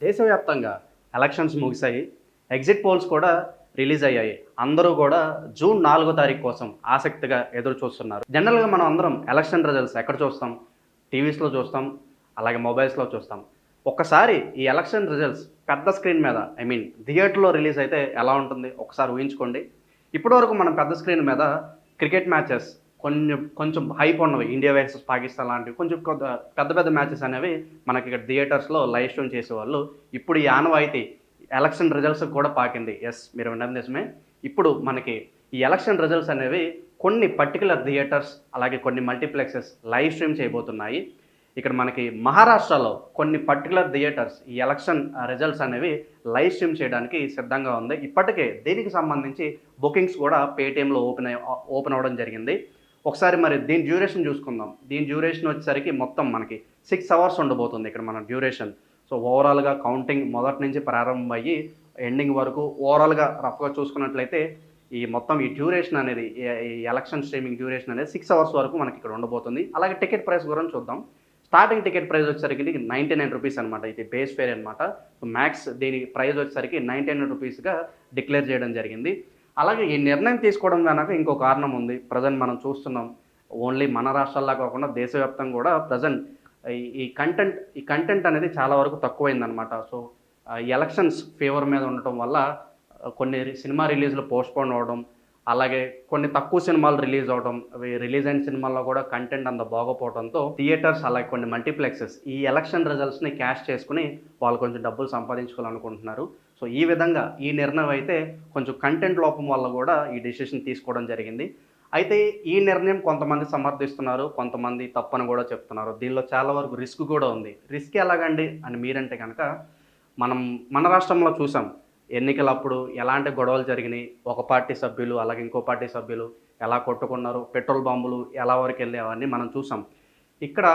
దేశవ్యాప్తంగా ఎలక్షన్స్ ముగిశాయి. Exit polls కూడా రిలీజ్ అయ్యాయి. అందరూ కూడా జూన్ 4 తారీఖు కోసం ఆసక్తిగా ఎదురు చూస్తున్నారు. జనరల్‌గా మనం అందరం ఎలక్షన్ రిజల్ట్స్ ఎక్కడ చూస్తాం? టీవీస్‌లో చూస్తాం. అలాగే మొబైల్స్‌లో చూస్తాం. ఒక్కసారి ఈ ఎలక్షన్ రిజల్ట్స్ పెద్ద స్క్రీన్ మీద థియేటర్‌లో రిలీజ్ అయితే ఎలా ఉంటుంది? ఒకసారి ఊహించుకోండి. ఇప్పటివరకు మనం పెద్ద స్క్రీన్ మీద క్రికెట్ మ్యాచెస్ కొంచెం హైప్ ఉన్నవి. ఇండియా వర్సెస్ పాకిస్తాన్ లాంటివి కొంచెం పెద్ద పెద్ద మ్యాచెస్ అనేవి మనకి ఇక్కడ థియేటర్స్‌లో లైవ్ స్ట్రీమ్ చేసేవాళ్ళు. ఇప్పుడు ఈ ఆనవాయితీ ఎలక్షన్ రిజల్ట్స్‌కి కూడా పాకింది. యెస్, మీరు విన్నది నిజమే. ఇప్పుడు మనకి ఈ ఎలక్షన్ రిజల్ట్స్ అనేవి కొన్ని పర్టిక్యులర్ థియేటర్స్, అలాగే కొన్ని మల్టీప్లెక్సెస్ లైవ్ స్ట్రీమ్ చేయబోతున్నాయి. ఇక్కడ మనకి మహారాష్ట్రలో కొన్ని పర్టిక్యులర్ థియేటర్స్ ఈ ఎలక్షన్ రిజల్ట్స్ అనేవి లైవ్ స్ట్రీమ్ చేయడానికి సిద్ధంగా ఉంది. ఇప్పటికే దీనికి సంబంధించి బుకింగ్స్ కూడా పేటీఎంలో ఓపెన్ అవ్వడం జరిగింది. ఒకసారి మరి దీని డ్యూరేషన్ చూసుకుందాం. దీని డ్యూరేషన్ వచ్చేసరికి మొత్తం మనకి 6 అవర్స్ ఉండబోతుంది ఇక్కడ మన డ్యూరేషన్. సో ఓవరాల్‌గా కౌంటింగ్ మొదటి నుంచి ప్రారంభమయ్యి ఎండింగ్ వరకు ఓవరాల్‌గా రఫ్‌గా చూసుకున్నట్లయితే ఈ డ్యూరేషన్ అనేది ఈ ఎలక్షన్ స్ట్రీమింగ్ డ్యూరేషన్ అనేది 6 అవర్స్ వరకు మనకి ఇక్కడ ఉండబోతుంది. అలాగే టికెట్ ప్రైస్ గురించి చూద్దాం. స్టార్టింగ్ టికెట్ ప్రైస్ వచ్చేసరికి రూ. 99 అనమాట. ఇది బేస్ ఫేర్ అనమాట. సో మ్యాక్స్ దీని ప్రైస్ వచ్చేసరికి రూ. 99గా డిక్లేర్ చేయడం జరిగింది. అలాగే ఈ నిర్ణయం తీసుకోవడం వెనక ఇంకో కారణం ఉంది. ప్రెజెంట్ మనం చూస్తున్నాం. ఓన్లీ మన రాష్ట్రాల్లో కాకుండా దేశవ్యాప్తంగా కూడా ప్రెజెంట్ ఈ కంటెంట్ అనేది చాలా వరకు తక్కువైందనమాట. సో ఈ ఎలక్షన్స్ ఫేవర్ మీద ఉండటం వల్ల కొన్ని సినిమా రిలీజ్‌లు పోస్ట్‌పోన్ అవ్వడం, అలాగే కొన్ని తక్కువ సినిమాలు రిలీజ్ అవ్వడం, అవి రిలీజ్ అయిన సినిమాల్లో కూడా కంటెంట్ అంత బాగోపోవడంతో థియేటర్స్ అలాగే కొన్ని మల్టీప్లెక్సెస్ ఈ ఎలక్షన్ రిజల్ట్స్‌ని క్యాష్ చేసుకొని వాళ్ళు కొంచెం డబ్బులు సంపాదించుకోవాలనుకుంటున్నారు. సో ఈ విధంగా ఈ నిర్ణయం అయితే కొంచెం కంటెంట్ లోపం వల్ల కూడా ఈ డెసిషన్ తీసుకోవడం జరిగింది. అయితే ఈ నిర్ణయం కొంతమంది సమర్థిస్తున్నారు, కొంతమంది తప్పని కూడా చెప్తున్నారు. దీనిలో చాలా వరకు రిస్క్ కూడా ఉంది. రిస్క్ ఎలాగండి అని మీరంటే గనక, మన రాష్ట్రంలో చూసాం. ఎన్నికలప్పుడు ఎలాంటి గొడవలు జరిగినాయి. ఒక పార్టీ సభ్యులు, అలాగే ఇంకో పార్టీ సభ్యులు ఎలా కొట్టుకున్నారు, పెట్రోల్ బాంబులు ఎలా వరకెళ్ళాయి అవన్నీ మనం చూసాం. ఇక్కడ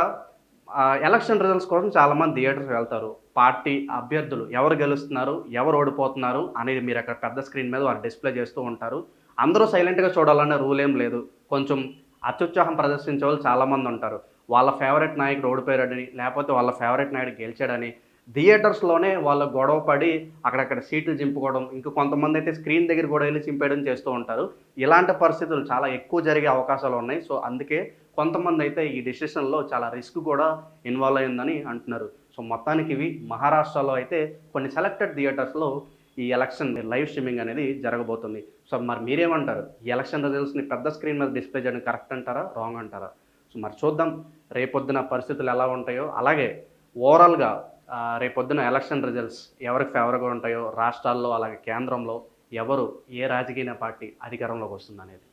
ఎలక్షన్ రిజల్ట్స్ కోసం చాలామంది థియేటర్స్‌కి వెళ్తారు. పార్టీ అభ్యర్థులు ఎవరు గెలుస్తున్నారు, ఎవరు ఓడిపోతున్నారు అనేది మీరక్కడ పెద్ద స్క్రీన్ మీద వాళ్ళు డిస్‌ప్లే చేస్తూ ఉంటారు. అందరూ సైలెంట్‌గా చూడాలనే రూల్ ఏం లేదు. కొంచెం అత్యుత్సాహం ప్రదర్శించే వాళ్ళు చాలామందుంటారు. వాళ్ళ ఫేవరెట్ నాయకుడు ఓడిపోయాడని, లేపోతే వాళ్ళ ఫేవరెట్ నాయకుడు గెలిచాడని థియేటర్స్‌లోనే వాళ్ళు గొడవ పడి అక్కడక్కడ సీట్లు చింపుకోవడం, ఇంకా కొంతమందైతే స్క్రీన్ దగ్గర కూడా ఎళ్లి చింపేయడం చేస్తూ ఉంటారు. ఇలాంటి పరిస్థితులు చాలా ఎక్కువ జరిగే అవకాశాలున్నాయి. సో, అందుకే కొంతమందైతే ఈ డెసిషన్‌లో చాలా రిస్క్ కూడా ఇన్వాల్వ్ అయిందని అంటున్నారు. సో, మొత్తానికి ఇవి మహారాష్ట్రలో అయితే కొన్ని సెలెక్టెడ్ థియేటర్స్‌లో ఈ ఎలక్షన్ లైవ్ స్ట్రీమింగ్ అనేది జరగబోతుంది. సో, మరి మీరేమంటారు? ఈ ఎలక్షన్ రిజల్ట్స్‌ని పెద్ద స్క్రీన్ మీద డిస్‌ప్లే చేయడం కరెక్ట్ అంటారా? రాంగ్ అంటారా? సో, మరి చూద్దాం రేపొద్దున పరిస్థితులు ఎలా ఉంటాయో. అలాగే ఓవరాల్‌గా రేపొద్దున ఎలక్షన్ రిజల్ట్స్ ఎవరికి ఫేవర్‌గా ఉంటాయో రాష్ట్రాల్లో, అలాగే కేంద్రంలో ఎవరు ఏ రాజకీయ పార్టీ అధికారంలోకి వస్తుందనేది.